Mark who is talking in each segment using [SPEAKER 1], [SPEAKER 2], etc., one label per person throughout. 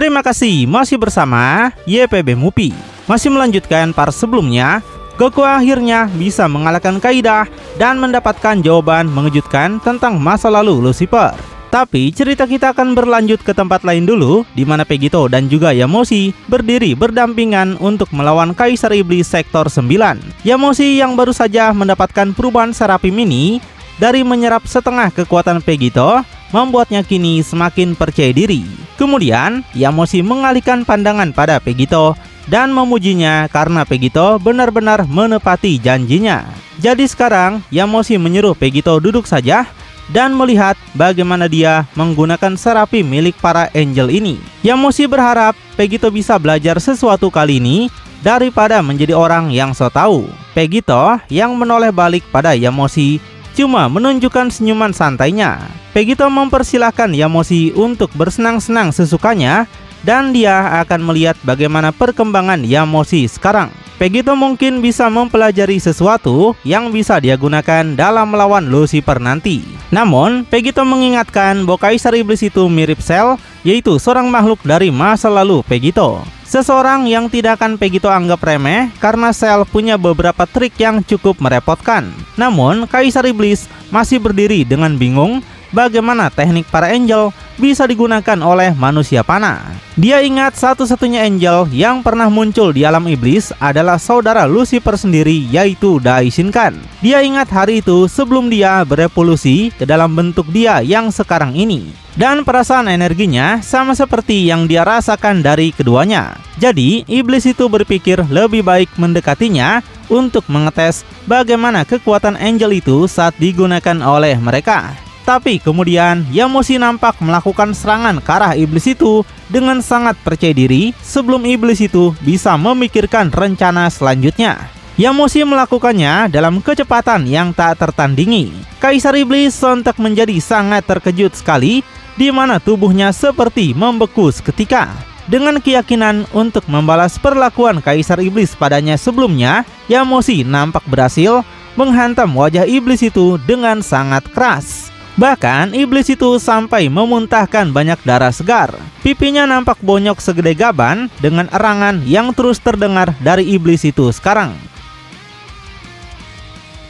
[SPEAKER 1] Terima kasih masih bersama YPB Movie. Masih melanjutkan part sebelumnya, Goku akhirnya bisa mengalahkan Kaidah dan mendapatkan jawaban mengejutkan tentang masa lalu Lucifer. Tapi cerita kita akan berlanjut ke tempat lain dulu, di mana Vegito dan juga Yamoshi berdiri berdampingan untuk melawan Kaisar Iblis Sektor 9. Yamoshi yang baru saja mendapatkan perubahan Seraphim ini dari menyerap setengah kekuatan Vegito, membuatnya kini semakin percaya diri. Kemudian, Yamoshi mengalihkan pandangan pada Vegito dan memujinya karena Vegito benar-benar menepati janjinya. Jadi sekarang, Yamoshi menyuruh Vegito duduk saja dan melihat bagaimana dia menggunakan Seraphim milik para angel ini. Yamoshi berharap Vegito bisa belajar sesuatu kali ini daripada menjadi orang yang so tahu. Vegito yang menoleh balik pada Yamoshi cuma menunjukkan senyuman santainya. Vegito mempersilahkan Yamoshi untuk bersenang-senang sesukanya dan dia akan melihat bagaimana perkembangan Yamoshi sekarang. Vegito mungkin bisa mempelajari sesuatu yang bisa dia gunakan dalam melawan Lucifer nanti. Namun, Vegito mengingatkan bahwa Kaisar Iblis itu mirip Cell, yaitu seorang makhluk dari masa lalu Vegito. Seseorang yang tidak akan Vegito anggap remeh karena Cell punya beberapa trik yang cukup merepotkan. Namun, Kaisar Iblis masih berdiri dengan bingung bagaimana teknik para angel bisa digunakan oleh manusia panah. Dia ingat satu-satunya angel yang pernah muncul di alam iblis adalah saudara Lucifer sendiri, yaitu Daishinkan. Dia ingat hari itu sebelum dia berevolusi ke dalam bentuk dia yang sekarang ini. Dan perasaan energinya sama seperti yang dia rasakan dari keduanya. Jadi, iblis itu berpikir lebih baik mendekatinya untuk mengetes bagaimana kekuatan angel itu saat digunakan oleh mereka. Tapi kemudian Yamoshi nampak melakukan serangan ke arah iblis itu dengan sangat percaya diri sebelum iblis itu bisa memikirkan rencana selanjutnya. Yamoshi melakukannya dalam kecepatan yang tak tertandingi. Kaisar Iblis sontak menjadi sangat terkejut sekali, di mana tubuhnya seperti membeku seketika. Dengan keyakinan untuk membalas perlakuan Kaisar Iblis padanya sebelumnya, Yamoshi nampak berhasil menghantam wajah iblis itu dengan sangat keras. Bahkan iblis itu sampai memuntahkan banyak darah segar. Pipinya nampak bonyok segede gaban dengan erangan yang terus terdengar dari iblis itu sekarang.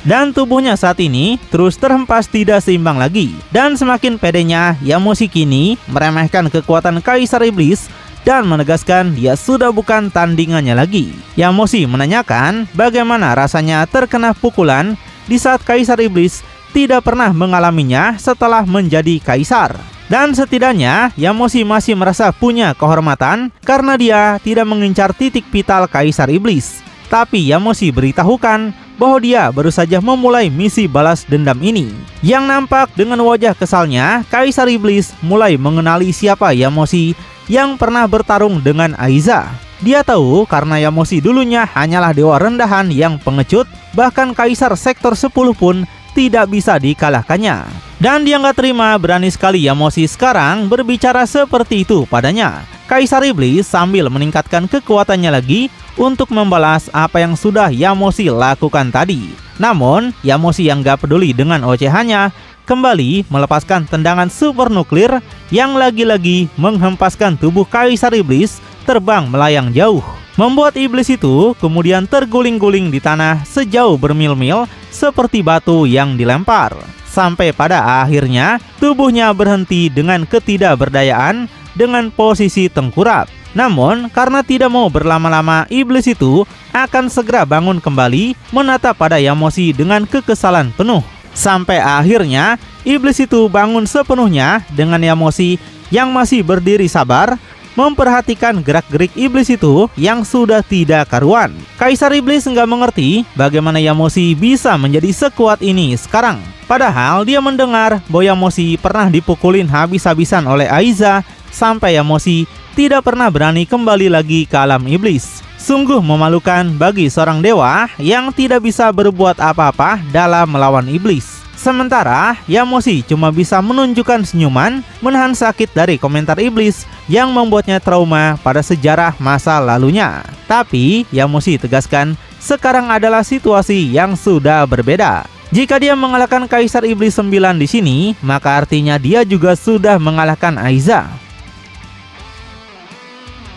[SPEAKER 1] Dan tubuhnya saat ini terus terhempas tidak seimbang lagi. Dan semakin pedenya Yamoshi kini meremehkan kekuatan Kaisar Iblis dan menegaskan dia sudah bukan tandingannya lagi. Yamoshi menanyakan bagaimana rasanya terkena pukulan di saat Kaisar Iblis tidak pernah mengalaminya setelah menjadi kaisar. Dan setidaknya Yamoshi masih merasa punya kehormatan karena dia tidak mengincar titik vital Kaisar Iblis. Tapi Yamoshi beritahukan bahwa dia baru saja memulai misi balas dendam ini. Yang nampak dengan wajah kesalnya, Kaisar Iblis mulai mengenali siapa Yamoshi yang pernah bertarung dengan Aiza. Dia tahu karena Yamoshi dulunya hanyalah dewa rendahan yang pengecut, bahkan Kaisar Sektor 10 pun tidak bisa dikalahkannya. Dan dia nggak terima berani sekali Yamoshi sekarang berbicara seperti itu padanya. Kaisar Iblis sambil meningkatkan kekuatannya lagi untuk membalas apa yang sudah Yamoshi lakukan tadi. Namun, Yamoshi yang nggak peduli dengan ocehannya kembali melepaskan tendangan super nuklir yang lagi-lagi menghempaskan tubuh Kaisar Iblis terbang melayang jauh. Membuat iblis itu kemudian terguling-guling di tanah sejauh bermil-mil seperti batu yang dilempar. Sampai pada akhirnya tubuhnya berhenti dengan ketidakberdayaan dengan posisi tengkurap. Namun karena tidak mau berlama-lama, iblis itu akan segera bangun kembali menatap pada Yamoshi dengan kekesalan penuh. Sampai akhirnya iblis itu bangun sepenuhnya dengan Yamoshi yang masih berdiri sabar memperhatikan gerak-gerik iblis itu yang sudah tidak karuan. Kaisar Iblis nggak mengerti bagaimana Yamoshi bisa menjadi sekuat ini sekarang. Padahal dia mendengar bahwa Yamoshi pernah dipukulin habis-habisan oleh Aiza sampai Yamoshi tidak pernah berani kembali lagi ke alam iblis. Sungguh memalukan bagi seorang dewa yang tidak bisa berbuat apa-apa dalam melawan iblis. Sementara Yamoshi cuma bisa menunjukkan senyuman menahan sakit dari komentar iblis yang membuatnya trauma pada sejarah masa lalunya. Tapi Yamoshi tegaskan sekarang adalah situasi yang sudah berbeda. Jika dia mengalahkan Kaisar Iblis 9 di sini, maka artinya dia juga sudah mengalahkan Aiza.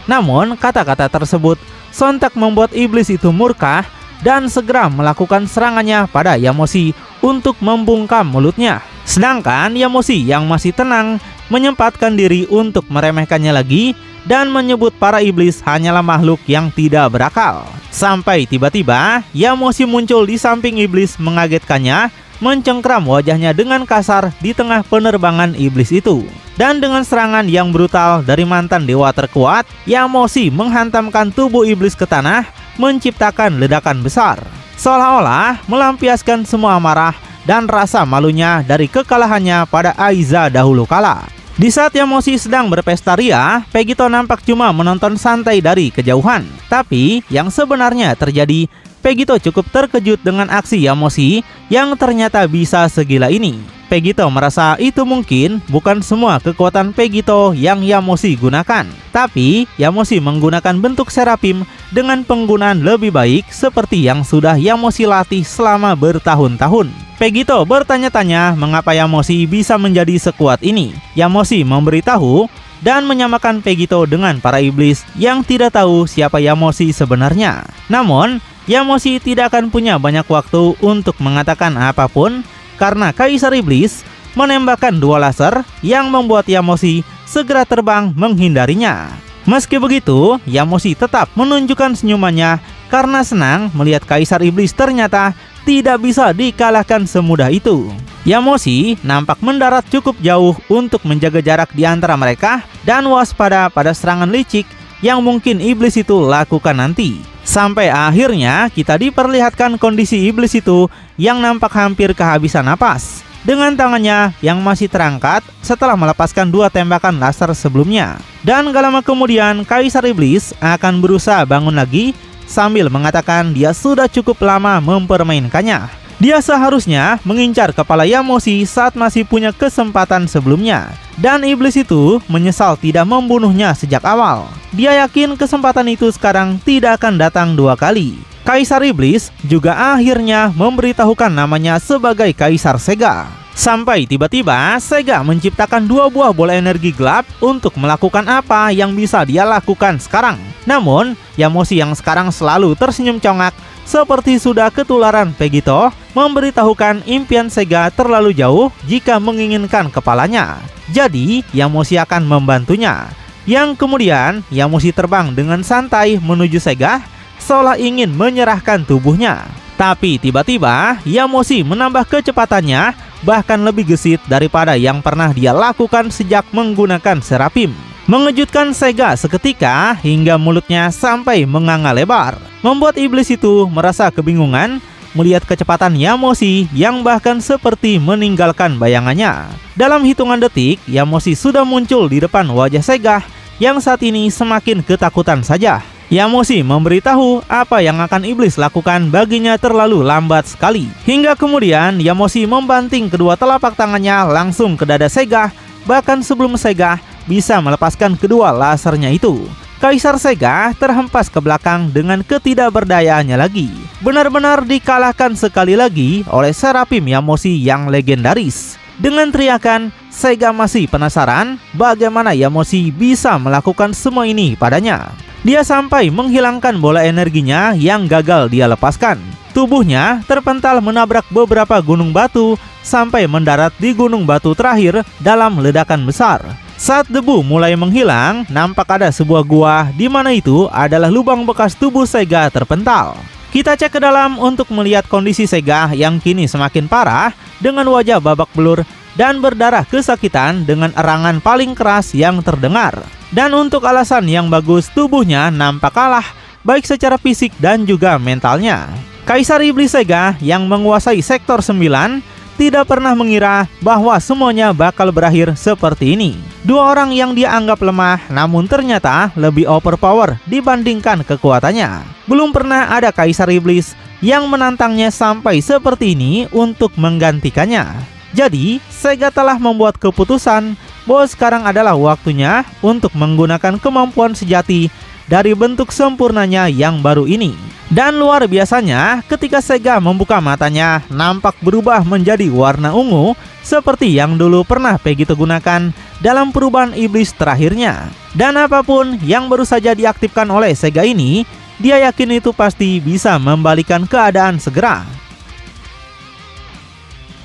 [SPEAKER 1] Namun kata-kata tersebut sontak membuat iblis itu murka dan segera melakukan serangannya pada Yamoshi untuk membungkam mulutnya. Sedangkan Yamoshi yang masih tenang menyempatkan diri untuk meremehkannya lagi dan menyebut para iblis hanyalah makhluk yang tidak berakal. Sampai tiba-tiba Yamoshi muncul di samping iblis mengagetkannya, mencengkram wajahnya dengan kasar di tengah penerbangan iblis itu. Dan dengan serangan yang brutal dari mantan dewa terkuat, Yamoshi menghantamkan tubuh iblis ke tanah, menciptakan ledakan besar, seolah-olah melampiaskan semua amarah dan rasa malunya dari kekalahannya pada Aiza dahulu kala. Di saat Yamoshi sedang berpesta ria, Pegito nampak cuma menonton santai dari kejauhan. Tapi yang sebenarnya terjadi, Pegito cukup terkejut dengan aksi Yamoshi yang ternyata bisa segila ini. Pegito merasa itu mungkin bukan semua kekuatan Pegito yang Yamoshi gunakan, tapi Yamoshi menggunakan bentuk Seraphim dengan penggunaan lebih baik seperti yang sudah Yamoshi latih selama bertahun-tahun. Pegito bertanya-tanya mengapa Yamoshi bisa menjadi sekuat ini. Yamoshi memberitahu dan menyamakan Pegito dengan para iblis yang tidak tahu siapa Yamoshi sebenarnya. Namun, Yamoshi tidak akan punya banyak waktu untuk mengatakan apapun karena Kaisar Iblis menembakkan 2 laser yang membuat Yamoshi segera terbang menghindarinya. Meski begitu, Yamoshi tetap menunjukkan senyumannya karena senang melihat Kaisar Iblis ternyata tidak bisa dikalahkan semudah itu. Yamoshi nampak mendarat cukup jauh untuk menjaga jarak di antara mereka dan waspada pada serangan licik yang mungkin iblis itu lakukan nanti. Sampai akhirnya kita diperlihatkan kondisi iblis itu yang nampak hampir kehabisan napas, dengan tangannya yang masih terangkat setelah melepaskan 2 tembakan laser sebelumnya. Dan gak lama kemudian Kaisar Iblis akan berusaha bangun lagi sambil mengatakan dia sudah cukup lama mempermainkannya. Dia seharusnya mengincar kepala Yamoshi saat masih punya kesempatan sebelumnya. Dan iblis itu menyesal tidak membunuhnya sejak awal. Dia yakin kesempatan itu sekarang tidak akan datang 2 kali. Kaisar Iblis juga akhirnya memberitahukan namanya sebagai Kaisar Sega. Sampai tiba-tiba Sega menciptakan 2 buah bola energi gelap untuk melakukan apa yang bisa dia lakukan sekarang. Namun, Yamoshi yang sekarang selalu tersenyum congak seperti sudah ketularan Pegito, memberitahukan impian Sega terlalu jauh jika menginginkan kepalanya. Jadi, Yamoshi akan membantunya. Yang kemudian, Yamoshi terbang dengan santai menuju Sega, seolah ingin menyerahkan tubuhnya. Tapi tiba-tiba, Yamoshi menambah kecepatannya, bahkan lebih gesit daripada yang pernah dia lakukan sejak menggunakan Seraphim. Mengejutkan Sega seketika hingga mulutnya sampai menganga lebar, membuat iblis itu merasa kebingungan melihat kecepatan Yamoshi yang bahkan seperti meninggalkan bayangannya. Dalam hitungan detik, Yamoshi sudah muncul di depan wajah Sega yang saat ini semakin ketakutan saja. Yamoshi memberitahu apa yang akan iblis lakukan baginya terlalu lambat sekali. Hingga kemudian Yamoshi membanting kedua telapak tangannya langsung ke dada Sega, bahkan sebelum Sega bisa melepaskan kedua lasernya itu. Kaisar Sega terhempas ke belakang dengan ketidakberdayaannya lagi. Benar-benar dikalahkan sekali lagi oleh Seraphim Yamoshi yang legendaris. Dengan teriakan, Sega masih penasaran bagaimana Yamoshi bisa melakukan semua ini padanya. Dia sampai menghilangkan bola energinya yang gagal dia lepaskan. Tubuhnya terpental menabrak beberapa gunung batu sampai mendarat di gunung batu terakhir dalam ledakan besar. Saat debu mulai menghilang, nampak ada sebuah gua di mana itu adalah lubang bekas tubuh Sega terpental. Kita cek ke dalam untuk melihat kondisi Sega yang kini semakin parah dengan wajah babak belur dan berdarah kesakitan dengan erangan paling keras yang terdengar. Dan untuk alasan yang bagus, tubuhnya nampak kalah baik secara fisik dan juga mentalnya. Kaisar Iblis Sega yang menguasai sektor 9 tidak pernah mengira bahwa semuanya bakal berakhir seperti ini. 2 orang yang dia anggap lemah namun ternyata lebih overpower dibandingkan kekuatannya. Belum pernah ada Kaisar Iblis yang menantangnya sampai seperti ini untuk menggantikannya. Jadi, Sega telah membuat keputusan bahwa sekarang adalah waktunya untuk menggunakan kemampuan sejati dari bentuk sempurnanya yang baru ini. Dan luar biasanya, ketika Sega membuka matanya, nampak berubah menjadi warna ungu seperti yang dulu pernah Vegito gunakan dalam perubahan iblis terakhirnya. Dan apapun yang baru saja diaktifkan oleh Sega ini, dia yakin itu pasti bisa membalikan keadaan segera.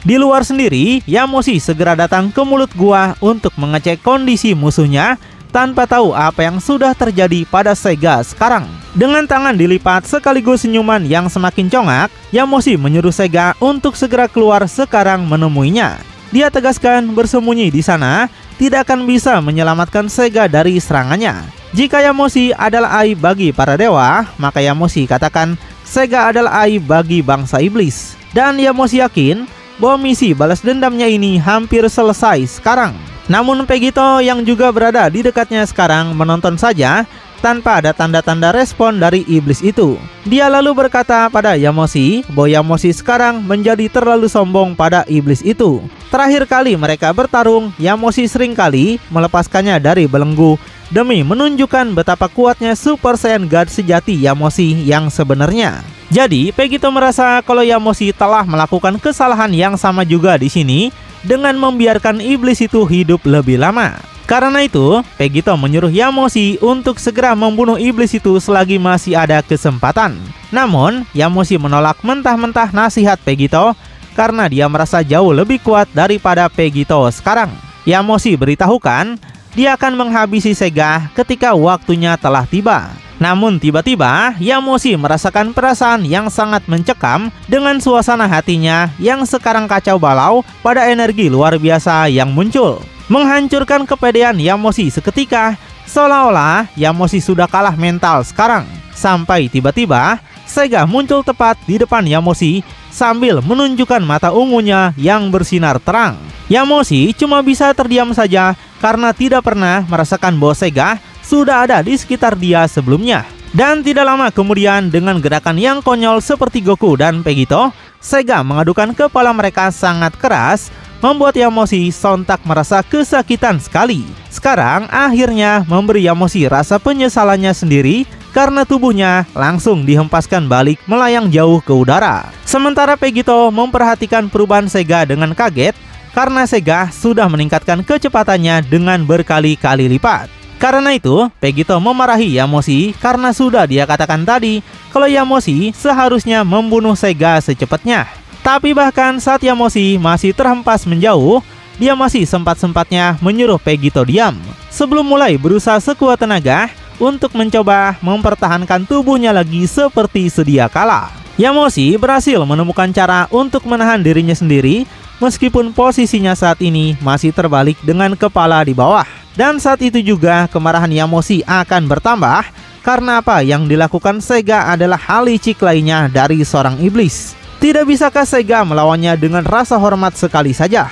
[SPEAKER 1] Di luar sendiri, Yamoshi segera datang ke mulut gua untuk mengecek kondisi musuhnya tanpa tahu apa yang sudah terjadi pada Sega sekarang. Dengan tangan dilipat sekaligus senyuman yang semakin congak, Yamoshi menyuruh Sega untuk segera keluar sekarang menemuinya. Dia tegaskan bersembunyi di sana tidak akan bisa menyelamatkan Sega dari serangannya. Jika Yamoshi adalah aib bagi para dewa, maka Yamoshi katakan Sega adalah aib bagi bangsa iblis. Dan Yamoshi yakin bahwa misi balas dendamnya ini hampir selesai sekarang. Namun Vegito yang juga berada di dekatnya sekarang menonton saja tanpa ada tanda-tanda respon dari iblis itu. Dia lalu berkata pada Yamoshi bahwa Yamoshi sekarang menjadi terlalu sombong pada iblis itu. Terakhir kali mereka bertarung, Yamoshi seringkali melepaskannya dari belenggu demi menunjukkan betapa kuatnya Super Saiyan God sejati Yamoshi yang sebenarnya. Jadi Vegito merasa kalau Yamoshi telah melakukan kesalahan yang sama juga di sini dengan membiarkan iblis itu hidup lebih lama. Karena itu, Vegito menyuruh Yamoshi untuk segera membunuh iblis itu selagi masih ada kesempatan. Namun, Yamoshi menolak mentah-mentah nasihat Vegito karena dia merasa jauh lebih kuat daripada Vegito sekarang. Yamoshi beritahukan dia akan menghabisi Sega ketika waktunya telah tiba. Namun tiba-tiba Yamoshi merasakan perasaan yang sangat mencekam dengan suasana hatinya yang sekarang kacau balau pada energi luar biasa yang muncul. Menghancurkan kepedean Yamoshi seketika, seolah-olah Yamoshi sudah kalah mental sekarang. Sampai tiba-tiba Sega muncul tepat di depan Yamoshi sambil menunjukkan mata ungunya yang bersinar terang. Yamoshi cuma bisa terdiam saja karena tidak pernah merasakan bahwa Sega sudah ada di sekitar dia sebelumnya. Dan tidak lama kemudian dengan gerakan yang konyol seperti Goku dan Vegito, Sega mengadukan kepala mereka sangat keras, membuat Yamoshi sontak merasa kesakitan sekali. Sekarang akhirnya memberi Yamoshi rasa penyesalannya sendiri karena tubuhnya langsung dihempaskan balik melayang jauh ke udara. Sementara Vegito memperhatikan perubahan Sega dengan kaget karena Sega sudah meningkatkan kecepatannya dengan berkali-kali lipat. Karena itu, Vegito memarahi Yamoshi karena sudah dia katakan tadi kalau Yamoshi seharusnya membunuh Sega secepatnya. Tapi bahkan saat Yamoshi masih terhempas menjauh, dia masih sempat-sempatnya menyuruh Vegito diam sebelum mulai berusaha sekuat tenaga untuk mencoba mempertahankan tubuhnya lagi seperti sedia kala. Yamoshi berhasil menemukan cara untuk menahan dirinya sendiri meskipun posisinya saat ini masih terbalik dengan kepala di bawah. Dan saat itu juga kemarahan Yamoshi akan bertambah karena apa yang dilakukan Sega adalah hal licik lainnya dari seorang iblis. Tidak bisakah Sega melawannya dengan rasa hormat sekali saja?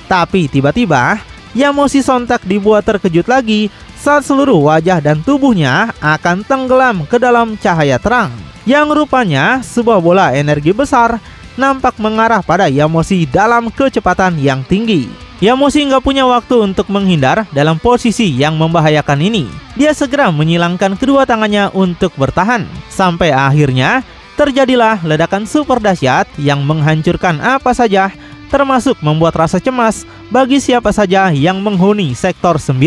[SPEAKER 1] Tapi tiba-tiba Yamoshi sontak dibuat terkejut lagi saat seluruh wajah dan tubuhnya akan tenggelam ke dalam cahaya terang yang rupanya sebuah bola energi besar nampak mengarah pada Yamoshi dalam kecepatan yang tinggi. Yamoshi nggak punya waktu untuk menghindar dalam posisi yang membahayakan ini. Dia segera menyilangkan kedua tangannya untuk bertahan. Sampai akhirnya terjadilah ledakan super dahsyat yang menghancurkan apa saja, termasuk membuat rasa cemas bagi siapa saja yang menghuni sektor 9.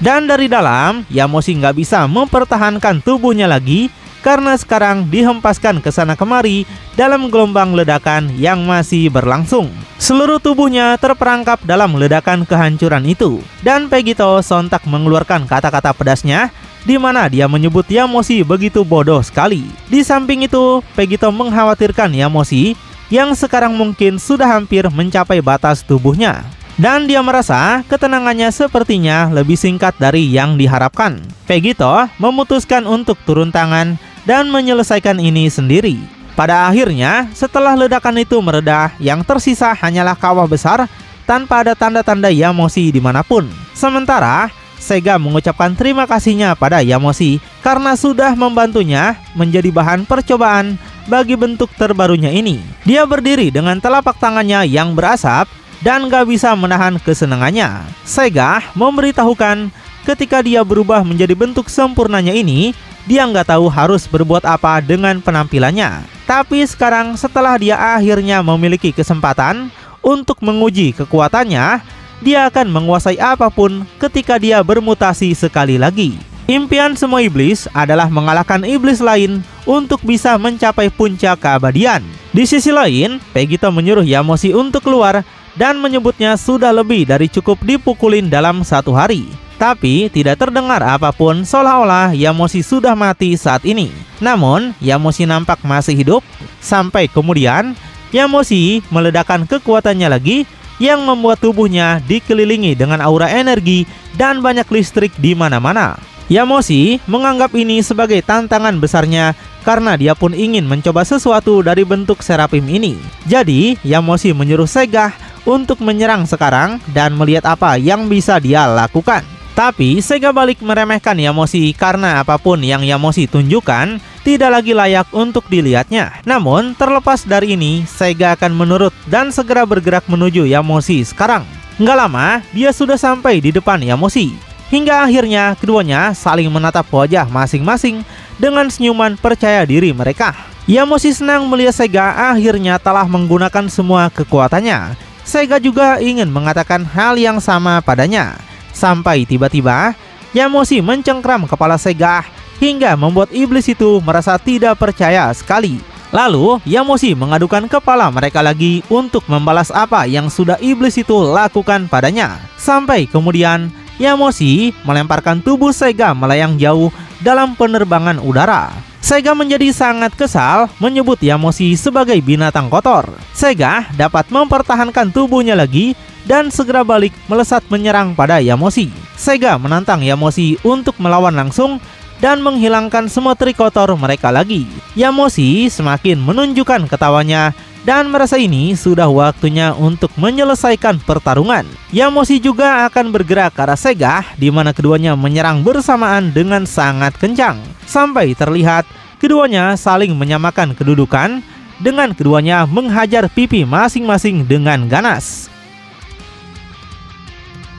[SPEAKER 1] Dan dari dalam, Yamoshi nggak bisa mempertahankan tubuhnya lagi karena sekarang dihempaskan ke sana kemari dalam gelombang ledakan yang masih berlangsung. Seluruh tubuhnya terperangkap dalam ledakan kehancuran itu. Dan Vegito sontak mengeluarkan kata-kata pedasnya di mana dia menyebut Yamoshi begitu bodoh sekali. Di samping itu, Vegito mengkhawatirkan Yamoshi yang sekarang mungkin sudah hampir mencapai batas tubuhnya. Dan dia merasa ketenangannya sepertinya lebih singkat dari yang diharapkan. Vegito memutuskan untuk turun tangan dan menyelesaikan ini sendiri. Pada akhirnya, setelah ledakan itu mereda, yang tersisa hanyalah kawah besar tanpa ada tanda-tanda Yamoshi dimanapun. Sementara, Sega mengucapkan terima kasihnya pada Yamoshi karena sudah membantunya menjadi bahan percobaan bagi bentuk terbarunya ini. Dia berdiri dengan telapak tangannya yang berasap dan gak bisa menahan kesenangannya. Sega memberitahukan ketika dia berubah menjadi bentuk sempurnanya ini, dia nggak tahu harus berbuat apa dengan penampilannya. Tapi sekarang setelah dia akhirnya memiliki kesempatan untuk menguji kekuatannya, dia akan menguasai apapun ketika dia bermutasi sekali lagi. Impian semua iblis adalah mengalahkan iblis lain untuk bisa mencapai puncak keabadian. Di sisi lain, Vegito menyuruh Yamoshi untuk keluar dan menyebutnya sudah lebih dari cukup dipukulin dalam satu hari. Tapi tidak terdengar apapun, seolah-olah Yamoshi sudah mati saat ini. Namun, Yamoshi nampak masih hidup. Sampai kemudian, Yamoshi meledakkan kekuatannya lagi yang membuat tubuhnya dikelilingi dengan aura energi dan banyak listrik di mana-mana. Yamoshi menganggap ini sebagai tantangan besarnya karena dia pun ingin mencoba sesuatu dari bentuk Seraphim ini. Jadi, Yamoshi menyuruh Sega untuk menyerang sekarang dan melihat apa yang bisa dia lakukan. Tapi Sega balik meremehkan Yamoshi karena apapun yang Yamoshi tunjukkan tidak lagi layak untuk dilihatnya. Namun, terlepas dari ini, Sega akan menurut dan segera bergerak menuju Yamoshi sekarang. Nggak lama, dia sudah sampai di depan Yamoshi. Hingga akhirnya keduanya saling menatap wajah masing-masing dengan senyuman percaya diri mereka. Yamoshi senang melihat Sega akhirnya telah menggunakan semua kekuatannya. Sega juga ingin mengatakan hal yang sama padanya. Sampai tiba-tiba Yamoshi mencengkram kepala Sega hingga membuat iblis itu merasa tidak percaya sekali. Lalu Yamoshi mengadukan kepala mereka lagi untuk membalas apa yang sudah iblis itu lakukan padanya. Sampai kemudian Yamoshi melemparkan tubuh Sega melayang jauh dalam penerbangan udara. Sega menjadi sangat kesal menyebut Yamoshi sebagai binatang kotor. Sega dapat mempertahankan tubuhnya lagi dan segera balik melesat menyerang pada Yamoshi. Sega menantang Yamoshi untuk melawan langsung dan menghilangkan semua trik kotor mereka lagi. Yamoshi semakin menunjukkan ketawanya dan merasa ini sudah waktunya untuk menyelesaikan pertarungan. Yamoshi juga akan bergerak ke arah Sega, di mana keduanya menyerang bersamaan dengan sangat kencang. Sampai terlihat keduanya saling menyamakan kedudukan dengan keduanya menghajar pipi masing-masing dengan ganas.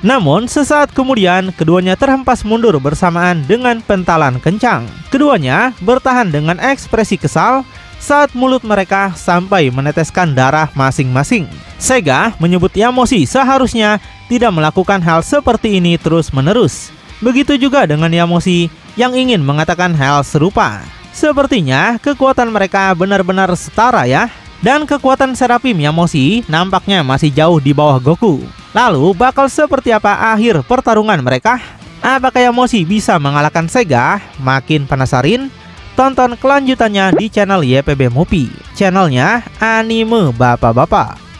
[SPEAKER 1] Namun sesaat kemudian keduanya terhempas mundur bersamaan dengan pentalan kencang. Keduanya bertahan dengan ekspresi kesal saat mulut mereka sampai meneteskan darah masing-masing. Sega menyebut Yamoshi seharusnya tidak melakukan hal seperti ini terus-menerus. Begitu juga dengan Yamoshi yang ingin mengatakan hal serupa. Sepertinya kekuatan mereka benar-benar setara ya. Dan kekuatan Seraphim Yamoshi nampaknya masih jauh di bawah Goku. Lalu bakal seperti apa akhir pertarungan mereka? Apakah Yamoshi bisa mengalahkan Sega? Makin penasaran? Tonton kelanjutannya di channel YPB Movie, channelnya anime bapak-bapak.